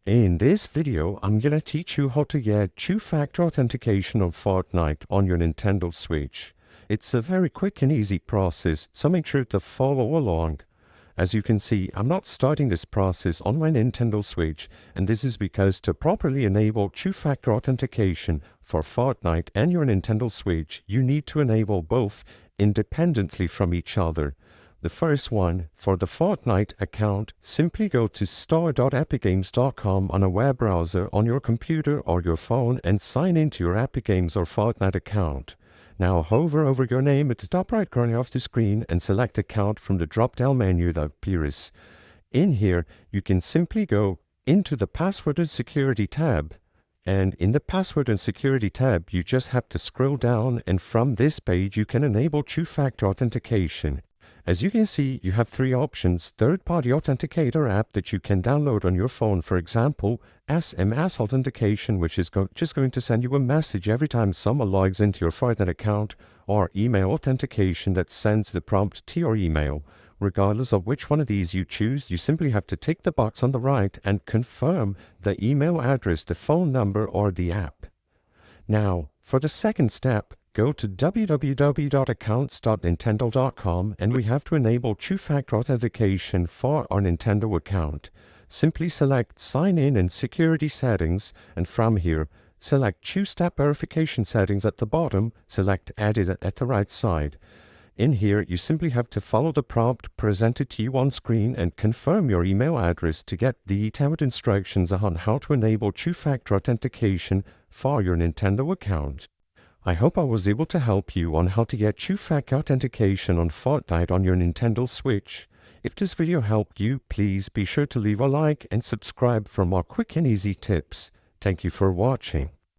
In this video, I'm gonna teach you how to get two-factor authentication on Fortnite on your Nintendo Switch. It's a very quick and easy process, so make sure to follow along. As you can see, I'm not starting this process on my Nintendo Switch, and this is because to properly enable two-factor authentication for Fortnite and your Nintendo Switch, you need to enable both independently from each other. The first one, for the Fortnite account, simply go to store.epicgames.com on a web browser on your computer or your phone and sign into your Epic Games or Fortnite account. Now hover over your name at the top right corner of the screen and select Account from the drop-down menu that appears. In here, you can simply go into the Password and Security tab. And in the Password and Security tab, you just have to scroll down, and from this page you can enable two-factor authentication. As you can see, you have three options: third-party authenticator app that you can download on your phone, for example, SMS authentication, which is just going to send you a message every time someone logs into your Fortnite account, or email authentication that sends the prompt to your email. Regardless of which one of these you choose, you simply have to tick the box on the right and confirm the email address, the phone number, or the app. Now, for the second step, go to www.accounts.nintendo.com and we have to enable two-factor authentication for our Nintendo account. Simply select Sign In and Security Settings, and from here, select Two-Step Verification Settings at the bottom, select Edit at the right side. In here, you simply have to follow the prompt presented to you on screen and confirm your email address to get detailed instructions on how to enable two-factor authentication for your Nintendo account. I hope I was able to help you on how to get two-factor authentication on Fortnite on your Nintendo Switch. If this video helped you, please be sure to leave a like and subscribe for more quick and easy tips. Thank you for watching.